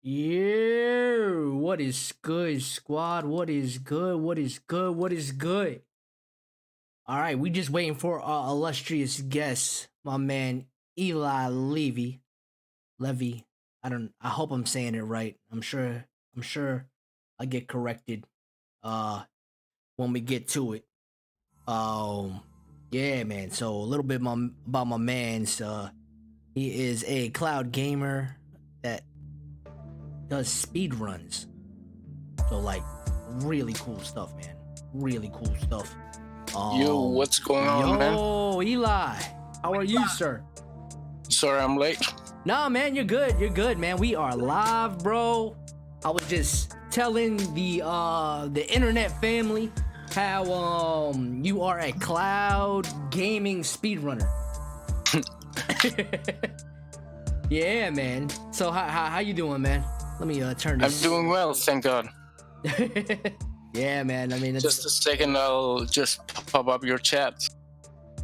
Yeah, what is good, squad? What is good? What is good? What is good? All right, we just waiting for our illustrious guest, my man Eli Levy. Levy. I hope I'm saying it right. I'm sure I get corrected when we get to it. Um yeah, man. So a little bit about my man's he is a cloud gamer that does speed runs. So like really cool stuff, man. Really cool stuff. Yo, what's going on, man? Yo, Eli, how are you, sir? Sorry I'm late. Nah, man, you're good. You're good, man. We are live, bro. I was just telling the internet family how you are a cloud gaming speedrunner. Yeah, man. So how you doing, man? Let me turn this. I'm doing well, thank God. Yeah, man. I mean, it's... Just a second, I'll just pop up your chat.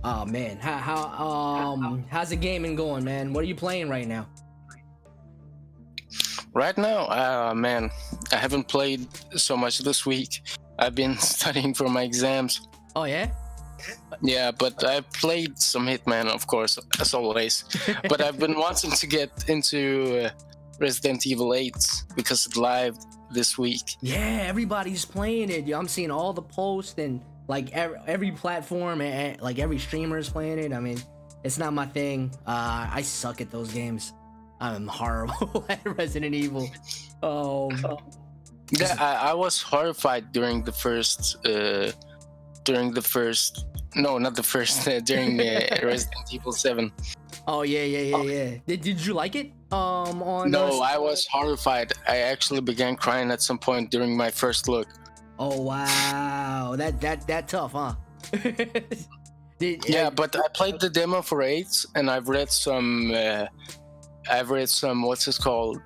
Oh man, how's the gaming going, man? What are you playing right now? Right now, man, I haven't played so much this week. I've been studying for my exams. Oh yeah? Yeah, but I played some Hitman, of course, as always. But I've been wanting to get into Resident Evil 8 because it live this week. Yeah, everybody's playing it. I'm seeing all the posts and like every platform and like every streamer is playing it. I mean, it's not my thing. I suck at those games. I'm horrible at Resident Evil. Yeah, I was horrified during the first. No, not the first. During Resident Evil 7. Oh yeah. Did you like it? On No, I was horrified. I actually began crying at some point during my first look. Oh wow, that tough, huh? Yeah, but I played the demo for 8, and I've read some. What's it called?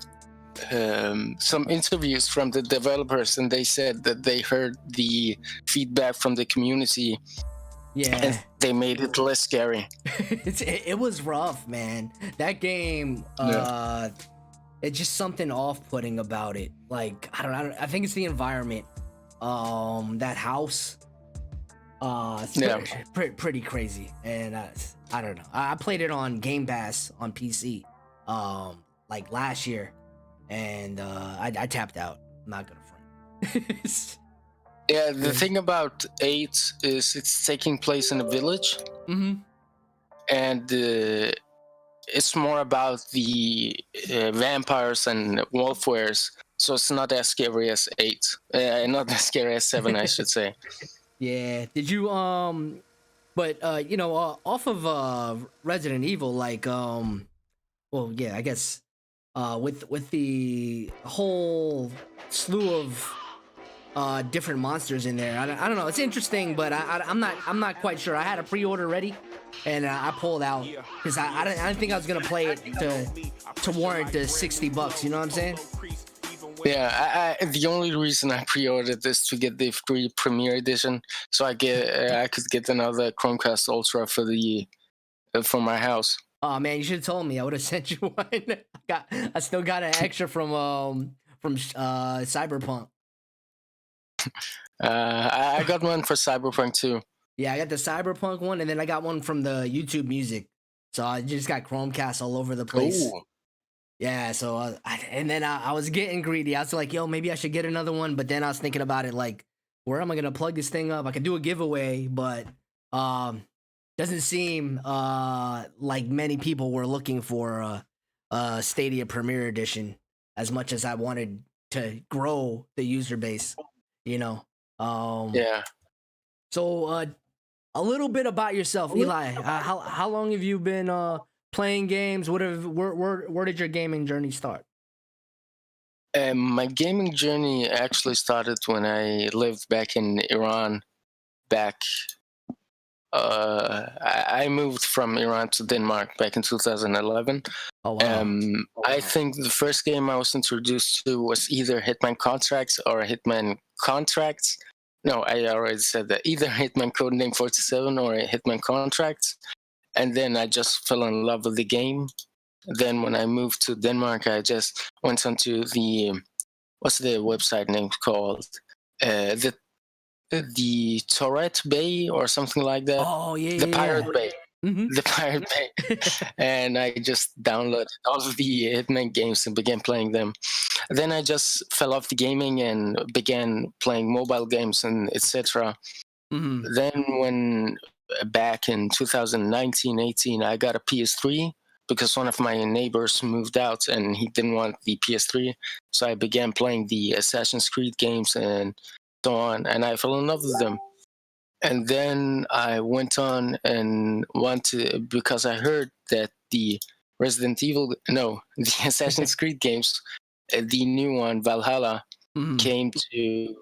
Some interviews from the developers, and they said that they heard the feedback from the community. Yeah, and they made it less scary. it was rough, man. That game, it's just something off-putting about it. Like I don't know. I think it's the environment. That house. It's pretty crazy, and I don't know. I played it on Game Pass on PC, like last year, and I tapped out. I'm not gonna front. Yeah, the thing about 8 is it's taking place in a village, and it's more about the vampires and wolf wares, so it's not as scary as 8. Not as scary as 7, I should say. Yeah. Did you but you know, off of Resident Evil, like well, yeah, I guess with the whole slew of different monsters in there. I don't know. It's interesting, but I'm not quite sure. I had a pre-order ready, and I pulled out because I didn't think I was gonna play it to warrant the $60. You know what I'm saying? Yeah, the only reason I pre-ordered this to get the free Premier Edition, so I could get another Chromecast Ultra for my house. Oh man, you should have told me. I would have sent you one. I still got an extra from Cyberpunk. I got one for Cyberpunk too. Yeah, I got the Cyberpunk one, and then I got one from the YouTube Music. So I just got Chromecast all over the place. Ooh. Yeah, so and then I was getting greedy. I was like, yo, maybe I should get another one. But then I was thinking about it, like, where am I gonna plug this thing up? I could do a giveaway, but doesn't seem like many people were looking for a Stadia Premier Edition as much as I wanted to grow the user base. You know. Yeah. So a little bit about yourself, Eli. How long have you been playing games? Where did your gaming journey start? My gaming journey actually started when I lived back in Iran. I moved from Iran to Denmark back in 2011. Oh wow! I think the first game I was introduced to was either Hitman Contracts or Hitman Contracts. No, I already said that. Either Hitman Codename 47 or Hitman Contracts. And then I just fell in love with the game. Then when I moved to Denmark, I just went onto what's the website name called? The Tourette Bay or something like that. Oh yeah, The yeah, Pirate yeah. Bay. The Pirate Bay. And I just downloaded all of the Hitman games and began playing them. Then I just fell off the gaming and began playing mobile games and etc. Then when back in 2019-18, I got a PS3 because one of my neighbors moved out and he didn't want the PS3. So I began playing the Assassin's Creed games and so on, and I fell in love with them. And then I went on and wanted, because I heard that the the Assassin's Creed games, the new one, Valhalla, came to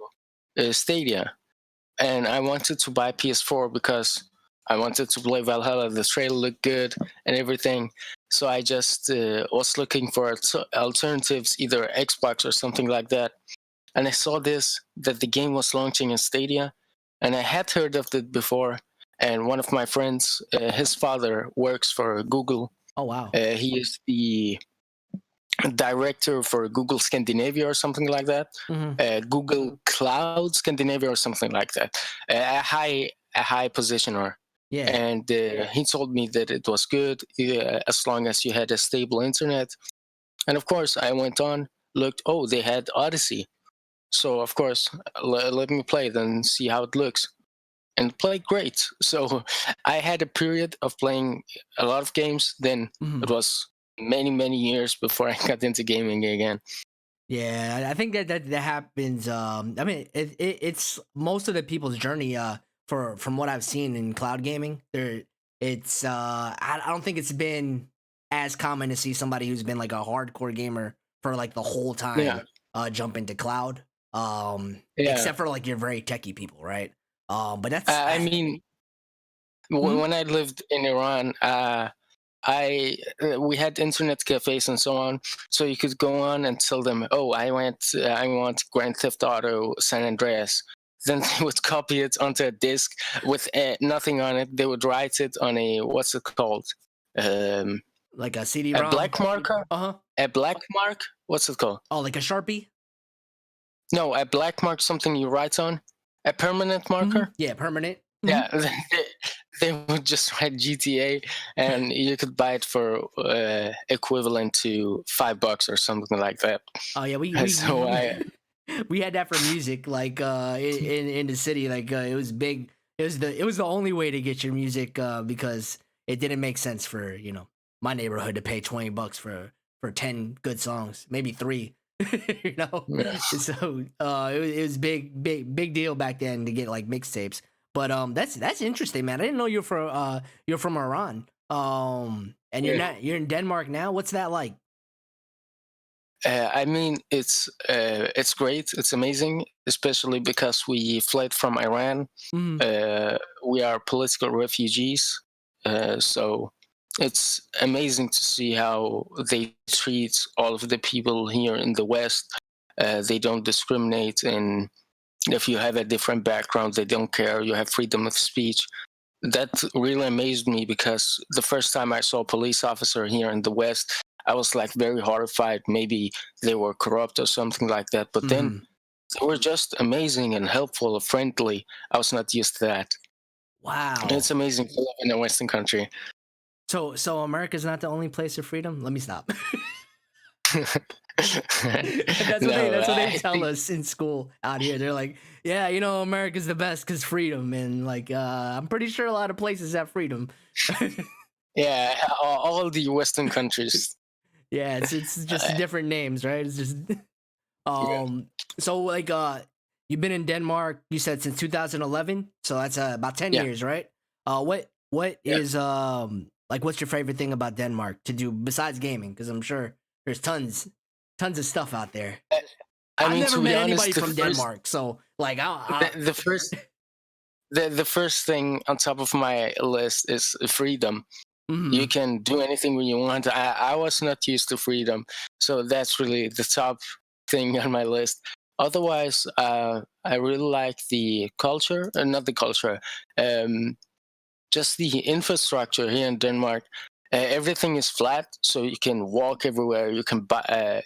Stadia. And I wanted to buy PS4 because I wanted to play Valhalla. The trailer looked good and everything. So I just was looking for alternatives, either Xbox or something like that. And I saw that the game was launching in Stadia. And I had heard of it before. And one of my friends, his father works for Google. Oh, wow. He is the director for Google Scandinavia or something like that. Google Cloud Scandinavia or something like that. A high positioner. Yeah. And he told me that it was good as long as you had a stable internet. And of course, I went on, looked. Oh, they had Odyssey. So of course, let me play it and see how it looks. And played great. So I had a period of playing a lot of games. Then it was many years before I got into gaming again. Yeah, I think that happens. I mean, it's most of the people's journey. From what I've seen in cloud gaming, it's I don't think it's been as common to see somebody who's been like a hardcore gamer for like the whole time jump into cloud. Except for like your very techie people, right? But that's I mean, when I lived in Iran, we had internet cafes and so on, so you could go on and tell them, oh, I want Grand Theft Auto San Andreas. Then they would copy it onto a disc with nothing on it. They would write it on a, what's it called, like a CD-ROM, a black marker. A black mark. What's it called? Oh, like a Sharpie. No, a black mark, something you write on. A permanent marker. Yeah, permanent. Yeah, they would just write GTA, and you could buy it for equivalent to $5 or something like that. Oh yeah, we had that for music, like in the city. Like it was big. It was the only way to get your music because it didn't make sense for my neighborhood to pay $20 for 10 good songs, maybe 3. Yeah. So it was big deal back then to get like mixtapes. But that's interesting, man. I didn't know you're from Iran. And you're in Denmark now. What's that like? I mean, it's great. It's amazing, especially because we fled from Iran. We are political refugees, so it's amazing to see how they treat all of the people here in the West. They don't discriminate, and if you have a different background, they don't care. You have freedom of speech. That really amazed me because the first time I saw a police officer here in the West, I was like very horrified. Maybe they were corrupt or something like that. But then they were just amazing and helpful and friendly. I was not used to that. Wow. And it's amazing to live in a Western country. So America's not the only place of freedom? Let me stop. That's what they tell us in school out here. They're like, yeah, America's the best because freedom. And like, I'm pretty sure a lot of places have freedom. Yeah, all the Western countries. Yeah, it's just different names, right? It's just So like you've been in Denmark, you said since 2011, so that's about 10 years, right? What is like what's your favorite thing about Denmark to do besides gaming? Because I'm sure there's tons of stuff out there. I've never met anybody from Denmark, so like the first thing on top of my list is freedom. You can do anything when you want. I was not used to freedom, so that's really the top thing on my list. Otherwise, I really like the culture, not the culture, just the infrastructure here in Denmark. everything is flat, so you can walk everywhere. You can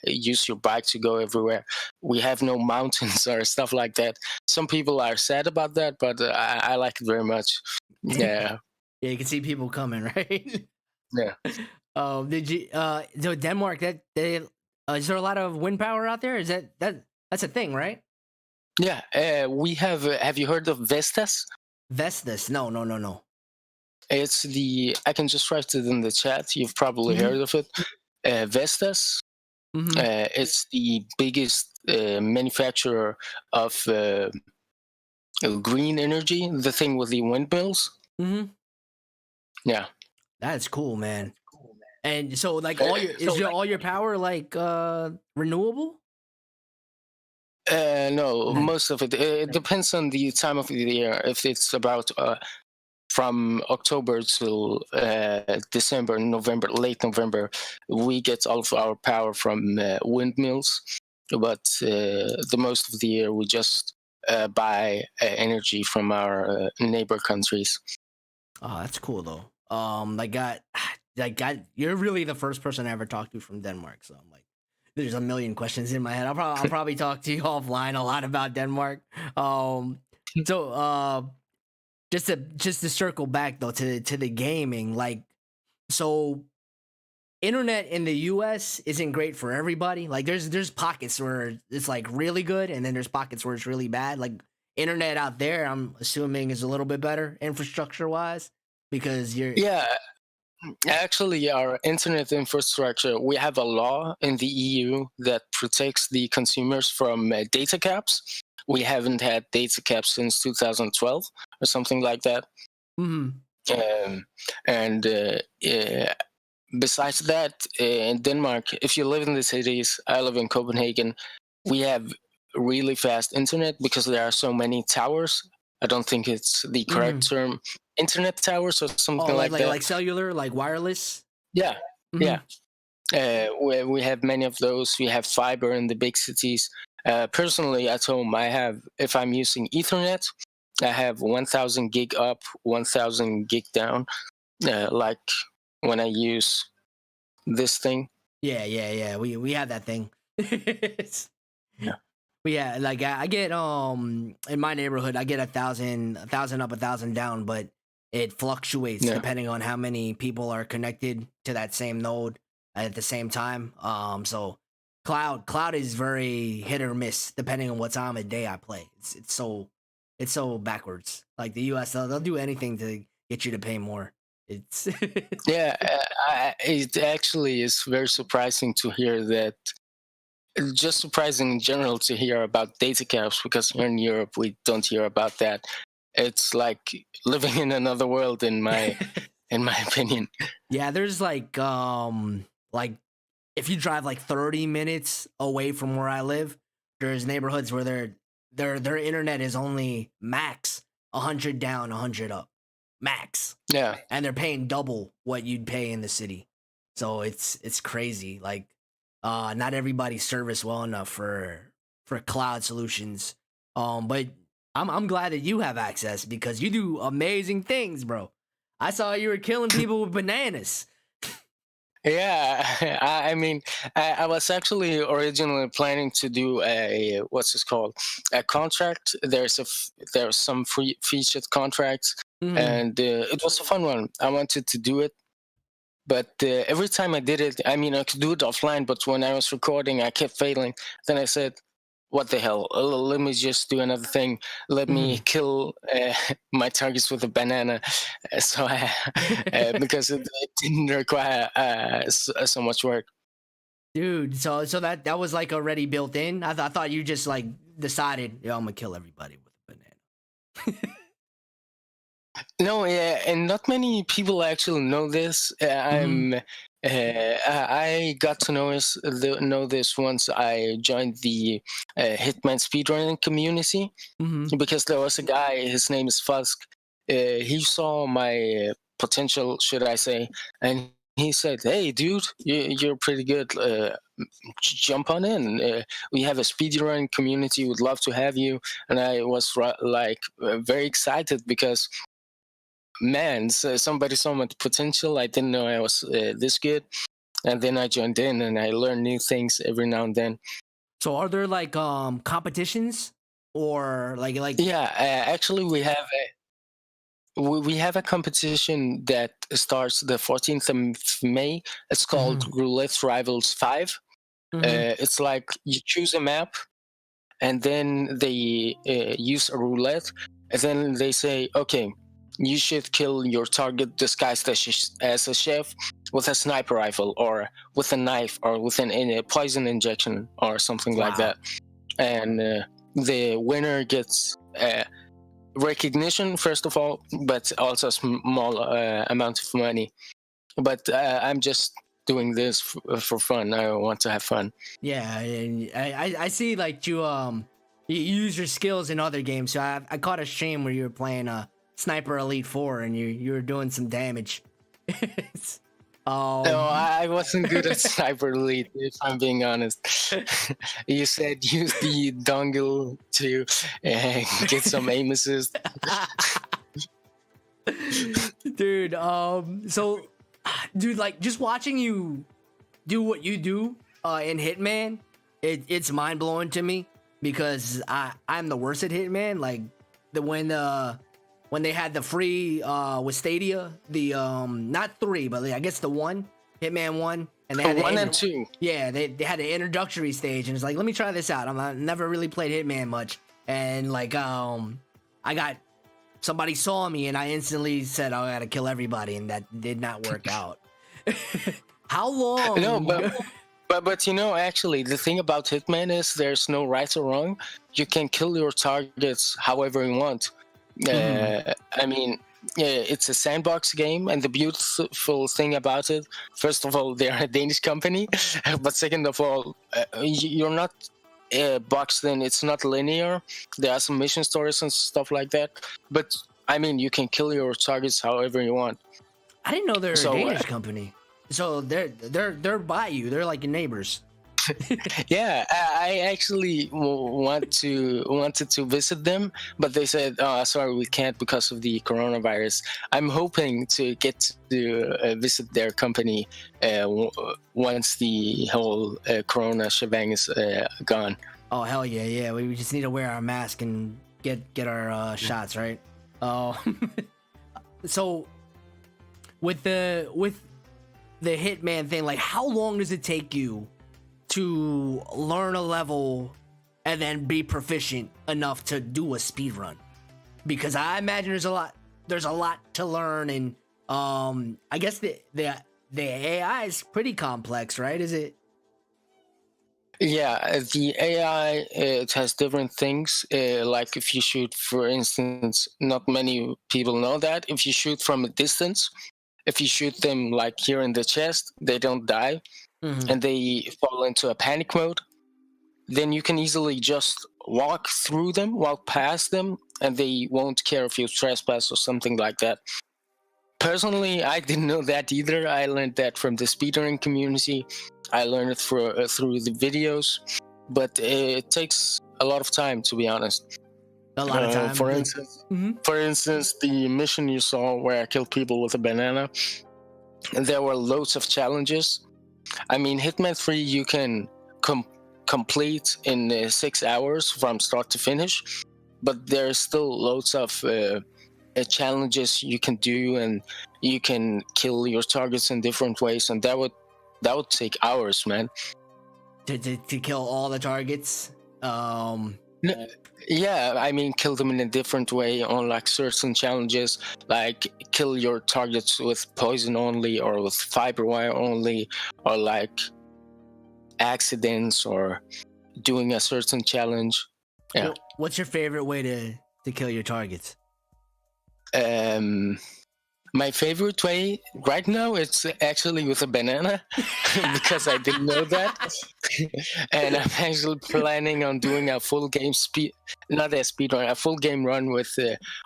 use your bike to go everywhere. We have no mountains or stuff like that. Some people are sad about that, but I like it very much. Yeah. Yeah, you can see people coming, right? Yeah. Did you so Denmark, that they is there a lot of wind power out there? Is that's a thing, right? Yeah, we have you heard of Vestas? Vestas. No, no, no, no. It's I can just write it in the chat. You've probably heard of it. Vestas. It's the biggest manufacturer of green energy, the thing with the windmills. Yeah. That's cool, man. And so, like, all your power like renewable? No, most of it. It depends on the time of the year. If it's about from October till December, November, late November, we get all of our power from windmills. But the most of the year, we just buy energy from our neighbor countries. Oh, that's cool though. You're really the first person I ever talked to from Denmark. So I'm like, there's a million questions in my head. I'll probably talk to you offline a lot about Denmark. Just to circle back though to the gaming, like, so internet in the US isn't great for everybody. Like there's pockets where it's like really good, and then there's pockets where it's really bad. Like internet out there, I'm assuming, is a little bit better infrastructure wise, because you're actually our internet infrastructure, we have a law in the EU that protects the consumers from data caps. We haven't had data caps since 2012 or something like that. Besides that, in Denmark, if you live in the cities, I live in Copenhagen, we have really fast internet because there are so many towers. I don't think it's the correct term, internet towers or something like that. Like cellular, like wireless. Yeah, yeah. We have many of those. We have fiber in the big cities. Personally, at home, if I'm using Ethernet, I have 1,000 gig up, 1,000 gig down. Like when I use this thing. Yeah. We have that thing. Yeah. But yeah, like I get in my neighborhood, I get 1,000 up, 1,000 down, but it fluctuates depending on how many people are connected to that same node at the same time. So cloud is very hit or miss depending on what time of day I play. It's so backwards. Like the US, they'll do anything to get you to pay more. It's it actually is very surprising to hear that. Just surprising in general to hear about data caps, because here in Europe we don't hear about that. It's like living in another world in my opinion. Yeah, there's like if you drive like 30 minutes away from where I live, there's neighborhoods where their internet is only max 100 down, 100 up. Max. Yeah. And they're paying double what you'd pay in the city. So it's crazy. Like not everybody's serviced well enough for cloud solutions. But I'm glad that you have access, because you do amazing things, bro. I saw you were killing people with bananas. Yeah, I mean, I was actually originally planning to do a a contract. There's some free featured contracts, and it was a fun one. I wanted to do it, but every time I did it, I mean, I could do it offline, but when I was recording, I kept failing. Then I said, what the hell? Let me just do another thing. Let me kill my targets with a banana. So because it didn't require so much work. Dude, so that was like already built in. I thought you just like decided, I'm gonna kill everybody with a banana. No, yeah, and not many people actually know this. I got to know this once I joined the Hitman speedrunning community, because there was a guy. His name is Fusk. He saw my potential, should I say, and he said, "Hey, dude, you're pretty good. Jump on in. We have a speedrunning community. Would love to have you." And I was very excited, because man, so somebody saw my potential. I didn't know I was this good, and then I joined in, and I learned new things every now and then. So are there like competitions or like? Yeah, actually, we have a competition that starts the 14th of May. It's called Roulette Rivals 5. It's like you choose a map, and then they use a roulette, and then they say, okay, you should kill your target disguised as a chef with a sniper rifle, or with a knife, or with a poison injection, or something like that. And the winner gets recognition, first of all, but also a small amount of money. But I'm just doing this for fun. I want to have fun. Yeah, and I see like you use your skills in other games. So I caught a stream where you were playing Sniper Elite 4 and you were doing some damage. No, I wasn't good at Sniper Elite, if I'm being honest. You said use the dongle to get some aim assist. Dude, dude, like just watching you do what you do in Hitman, it's mind blowing to me because I'm the worst at Hitman. Like when they had the free with Stadia, the not 3, but I guess the 1 Hitman 1, and they had 1 and 2. Yeah, they had an introductory stage, and it's like, let me try this out. I've never really played Hitman much, and like somebody saw me, and I instantly said, oh, I gotta kill everybody, and that did not work out. How long? No, but actually, the thing about Hitman is there's no right or wrong. You can kill your targets however you want. I mean, it's a sandbox game, and the beautiful thing about it, first of all, they're a Danish company, but second of all, you're not boxed in. It's not linear. There are some mission stories and stuff like that, but I mean, you can kill your targets however you want. I didn't know they're a Danish company. So they're by you. They're like your neighbors. Yeah, I actually wanted to visit them, but they said, "Oh, sorry, we can't because of the coronavirus." I'm hoping to get to visit their company once the whole corona shebang is gone. Oh hell yeah, yeah! We just need to wear our mask and get our shots, right? Oh, so with the Hitman thing, like, how long does it take you to learn a level and then be proficient enough to do a speed run? Because I imagine there's a lot to learn, and I guess the AI is pretty complex, right? Is it? Yeah, the AI, it has different things. Like if you shoot, for instance, not many people know that if you shoot from a distance, if you shoot them like here in the chest, they don't die. And they fall into a panic mode, then you can easily just walk past them, and they won't care if you trespass or something like that. Personally, I didn't know that either. I learned that from the speedrunning community. I learned it through the videos, but it takes a lot of time, to be honest. A lot of time. For instance, the mission you saw where I killed people with a banana, there were loads of challenges. I mean, Hitman 3 you can complete in 6 hours from start to finish, but there's still loads of challenges you can do, and you can kill your targets in different ways, and that would take hours, man. To kill all the targets? Yeah, I mean, kill them in a different way on like certain challenges, like kill your targets with poison only, or with fiber wire only, or like accidents, or doing a certain challenge. Yeah. What's your favorite way to kill your targets? My favorite way right now, it's actually with a banana, because I didn't know that. And I'm actually planning on doing a full game a full game run with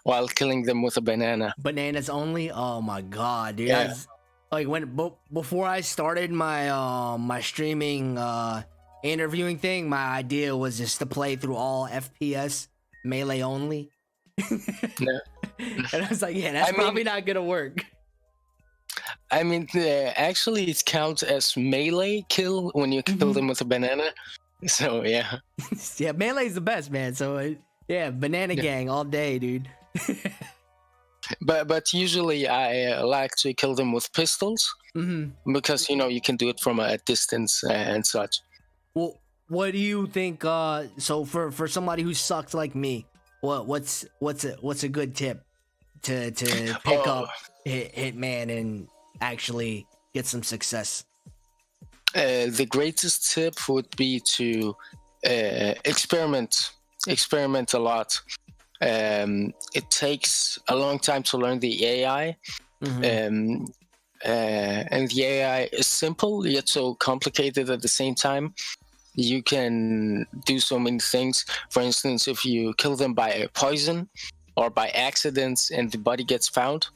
while killing them with a banana. Bananas only? Oh my god, dude. Yeah. Like before I started my my streaming interviewing thing, my idea was just to play through all FPS melee only. No. And I was like, yeah, that's probably not gonna work. I mean, actually, it counts as melee kill when you kill them with a banana. So yeah. Yeah, melee's the best, man. So yeah, banana gang all day, dude. But usually I like to kill them with pistols because you can do it from a distance and such. Well, what do you think? So for somebody who sucks like me, what's a good tip to pick up Hitman and actually get some success? The greatest tip would be to experiment a lot. It takes a long time to learn the AI, and the AI is simple yet so complicated at the same time. You can do so many things. For instance, if you kill them by poison or by accidents and the body gets found,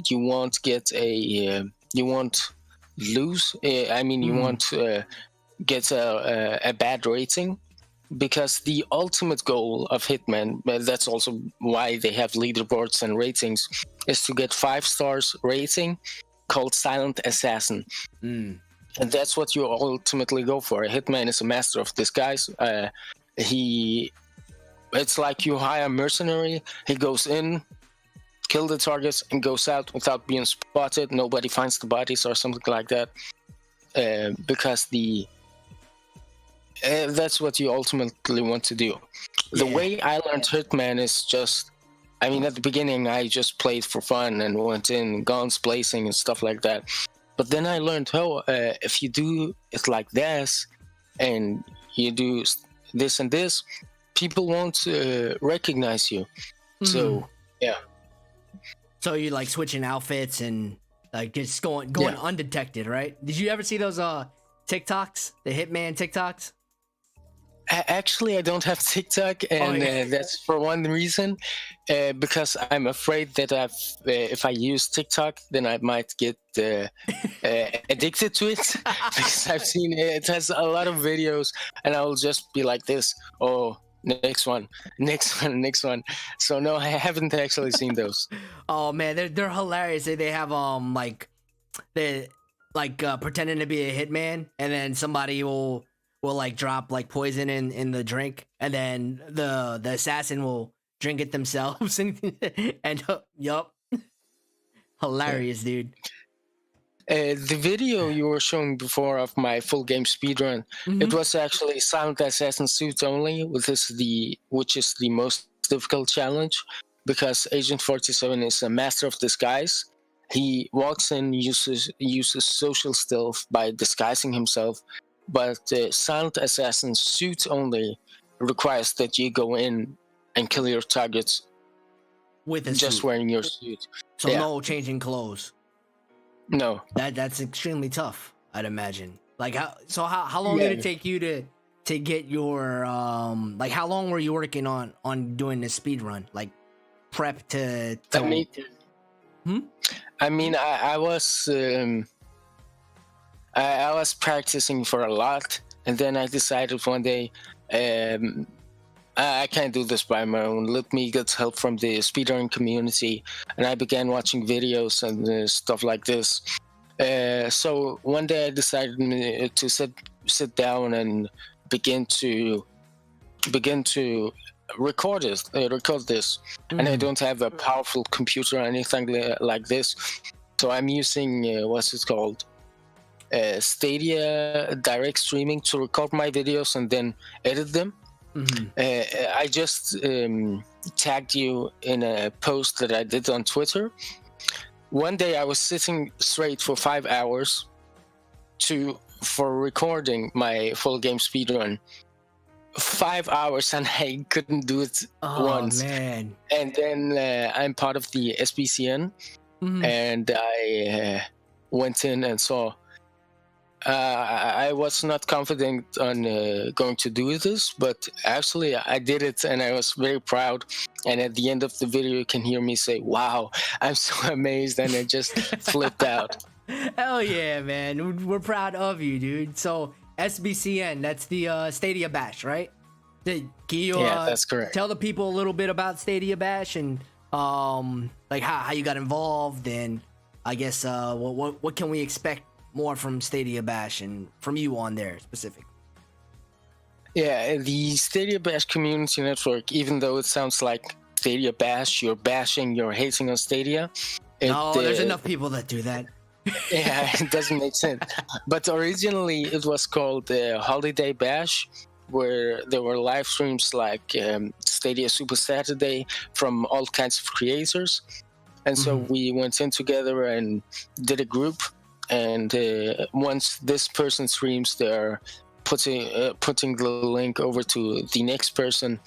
you won't get you won't lose. You won't get a bad rating. Because the ultimate goal of Hitman, that's also why they have leaderboards and ratings, is to get 5 stars rating called Silent Assassin. And that's what you ultimately go for. A Hitman is a master of disguise. It's like you hire a mercenary. He goes in, kill the targets, and goes out without being spotted. Nobody finds the bodies or something like that. Because that's what you ultimately want to do. The way I learned Hitman is just, at the beginning I just played for fun and went in guns blazing and stuff like that. But then I learned if you do it like this and you do this and this, people won't recognize you. So yeah. So you like switching outfits and like just going undetected, right? Did you ever see those TikToks, the Hitman TikToks? Actually, I don't have TikTok, and that's for one reason, because I'm afraid that if I use TikTok, then I might get addicted to it. Because I've seen it has a lot of videos, and I'll just be like this. Oh, next one. So no, I haven't actually seen those. Oh man, they're hilarious. They have they pretending to be a hitman, and then somebody will like drop like poison in the drink, and then the assassin will drink it themselves and yup. Hilarious, dude. The video you were showing before of my full game speedrun, it was actually Silent Assassin suit only, which is the most difficult challenge, because Agent 47 is a master of disguise. He walks in, uses social stealth by disguising himself, but Silent Assassin suit only requires that you go in and kill your targets with just wearing your suit. So no changing clothes. No. That's extremely tough, I'd imagine. Like how long did it take you to get your like how long were you working on doing this speed run? Like prep to I was practicing for a lot, and then I decided one day I can't do this by my own. Let me get help from the speedrunning community, and I began watching videos and stuff like this. So one day I decided to sit down and begin to record this. And I don't have a powerful computer or anything like this, so I'm using what's it called? Stadia direct streaming to record my videos and then edit them. I just tagged you in a post that I did on Twitter. One day I was sitting straight for 5 hours for recording my full game speedrun. 5 hours, and I couldn't do it once. Man. And then I'm part of the SBCN, and I went in and saw. I was not confident on going to do this, but actually I did it, and I was very proud. And at the end of the video, you can hear me say, "Wow, I'm so amazed," and I just flipped out. Hell yeah, man! We're proud of you, dude. So SBCN, that's the Stadia Bash, right? Can you that's correct. Tell the people a little bit about Stadia Bash and like how you got involved, and I guess what can we expect more from Stadia Bash and from you on there specifically? Yeah, the Stadia Bash community network, even though it sounds like Stadia Bash, you're bashing, you're hating on Stadia. No, there's enough people that do that. Yeah, it doesn't make sense. But originally it was called Holiday Bash, where there were live streams like Stadia Super Saturday from all kinds of creators. And so we went in together and did a group. And once this person streams, they're putting the link over to the next person.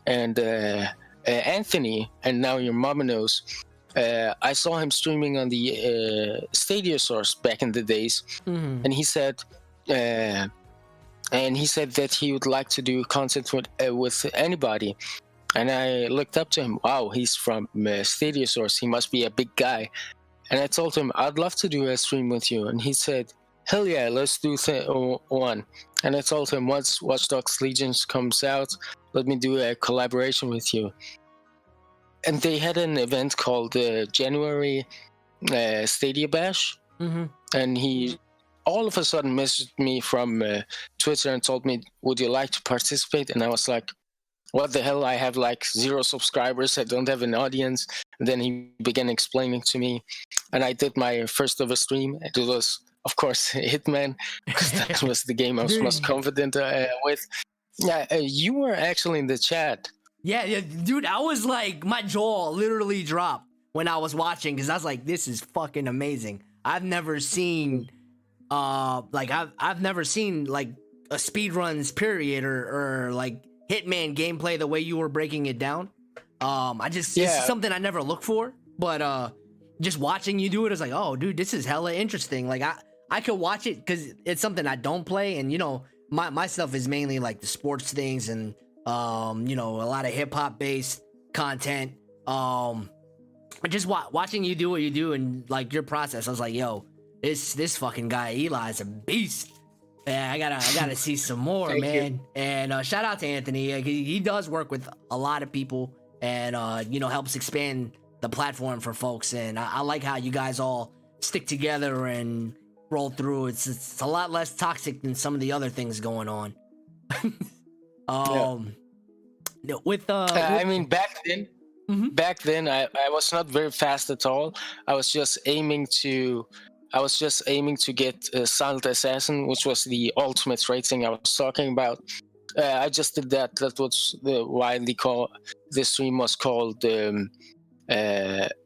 And Anthony, and now your mama knows, I saw him streaming on the Stadia source back in the days, and he said that he would like to do content with anybody. And I looked up to him. Wow, he's from Stadia source. He must be a big guy. And I told him, I'd love to do a stream with you. And he said, hell yeah, let's do one. And I told him, once Watchdogs Legion comes out, let me do a collaboration with you. And they had an event called January Stadia Bash. And he all of a sudden messaged me from Twitter and told me, would you like to participate? And I was like, what the hell? I have like 0 subscribers. I don't have an audience. And then he began explaining to me. And I did my first ever stream. It was, of course, Hitman, because that was the game I was most confident with. Yeah, you were actually in the chat. Yeah, dude, I was like, my jaw literally dropped when I was watching, because I was like, this is fucking amazing. I've never seen, I've never seen like a speedruns period or like Hitman gameplay the way you were breaking it down. It's something I never look for, but just watching you do it is like, oh, dude, this is hella interesting. Like I could watch it because it's something I don't play, and you know, my stuff is mainly like the sports things and you know, a lot of hip hop based content. Just watching you do what you do and like your process, I was like, yo, this fucking guy Eli is a beast. Yeah, I gotta see some more, man. You. And shout out to Anthony. He does work with a lot of people, and you know, helps expand the platform for folks. And I like how you guys all stick together and roll through. It's a lot less toxic than some of the other things going on. I mean, back then, I was not very fast at all. I was just aiming to get Silent Assassin, which was the ultimate rating I was talking about. I just did that. That was why the stream was called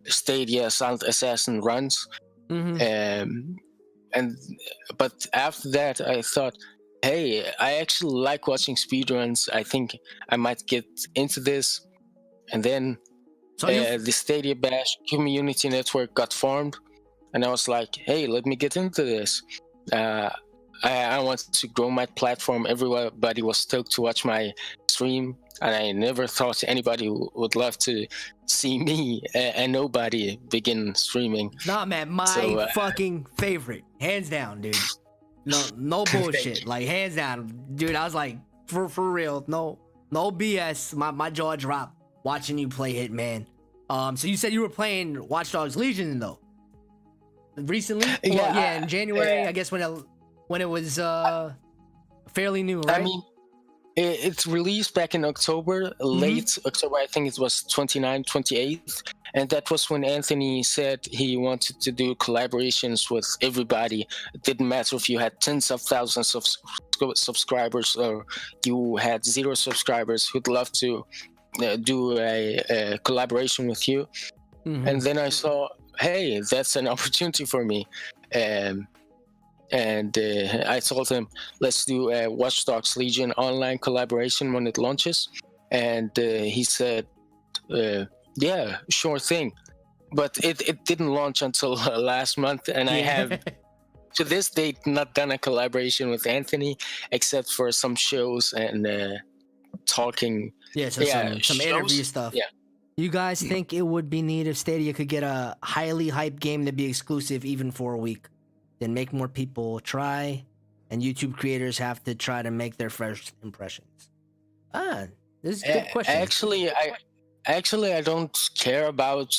Stadia Silent Assassin Runs. But after that, I thought, hey, I actually like watching speedruns. I think I might get into this. And then the Stadia Bash community network got formed. And I was like, hey, let me get into this. I want to grow my platform. Everybody was stoked to watch my stream. And I never thought anybody would love to see me, a nobody, begin streaming. Nah, man, my fucking favorite. Hands down, dude. No bullshit. Like, hands down. Dude, I was like, for real, no BS. My jaw dropped watching you play Hitman. So you said you were playing Watchdogs Legion, though? Recently? In January, I guess when it was fairly new, right? I mean, it's released back in October, late October. I think it was 29th, 28th, and that was when Anthony said he wanted to do collaborations with everybody. It didn't matter if you had tens of thousands of subscribers or you had 0 subscribers. He'd love to do a collaboration with you. And then I saw, hey, that's an opportunity for me. And I told him, let's do a Watchdogs Legion online collaboration when it launches. And he said, yeah, sure thing. But it didn't launch until last month. And I have, to this date, not done a collaboration with Anthony, except for some shows and talking. Some interview stuff. Yeah. You guys think it would be neat if Stadia could get a highly hyped game to be exclusive even for a week? Then make more people try, and YouTube creators have to try to make their first impressions. This is a good question. Actually, Actually, I don't care about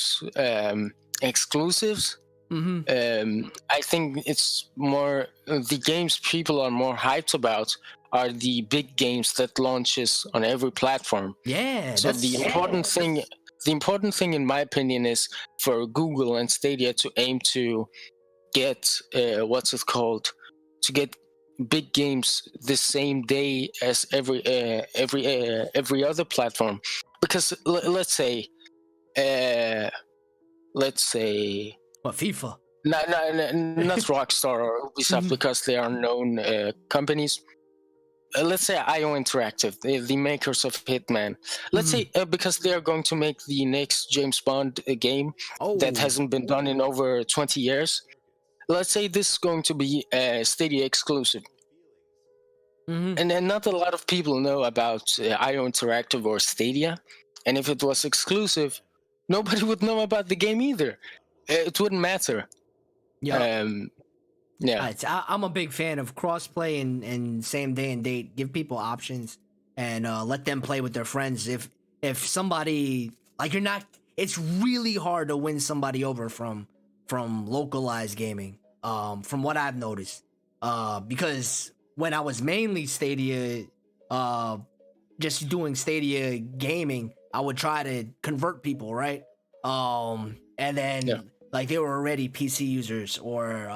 exclusives. I think it's more the games people are more hyped about are the big games that launches on every platform. Yeah, So the important thing, in my opinion, is for Google and Stadia to aim to get to get big games the same day as every other platform. Because let's say what, FIFA? not Rockstar or Ubisoft, because they are known companies. Let's say IO Interactive, the makers of Hitman. Let's say because they are going to make the next James Bond game that hasn't been done in over 20 years. Let's say this is going to be a Stadia exclusive. And then not a lot of people know about IO Interactive or Stadia. And if it was exclusive, nobody would know about the game either. It wouldn't matter. Yeah. Yeah. I'm a big fan of crossplay and same day and date. Give people options and let them play with their friends. If somebody, like, you're not, it's really hard to win somebody over from localized gaming. From what I've noticed, because when I was mainly Stadia, just doing Stadia gaming, I would try to convert people, right? And then like they were already PC users or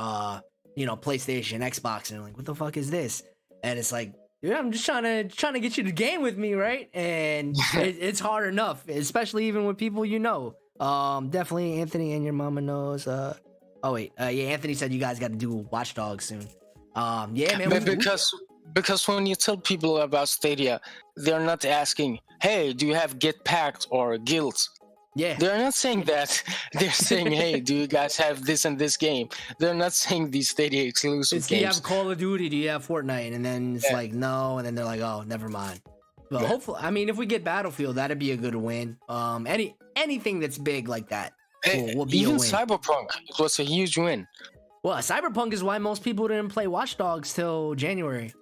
PlayStation, Xbox, and I'm like, what the fuck is this? And it's like, dude, I'm just trying to get you to game with me, right? And it's hard enough, especially even with people you know. Definitely Anthony and your mama knows. Anthony said you guys got to do Watchdogs soon. Yeah, man. Because when you tell people about Stadia, they're not asking, "Hey, do you have Get Packed or Guild?" Yeah, they're not saying that. They're saying, "Hey, do you guys have this and this game?" They're not saying these Stadia exclusive games. Do you have Call of Duty? Do you have Fortnite? And then it's like no, and then they're like, "Oh, never mind." But hopefully, I mean, if we get Battlefield, that'd be a good win. Anything that's big like that will be a win. Cyberpunk, it was a huge win. Well, Cyberpunk is why most people didn't play Watchdogs till January.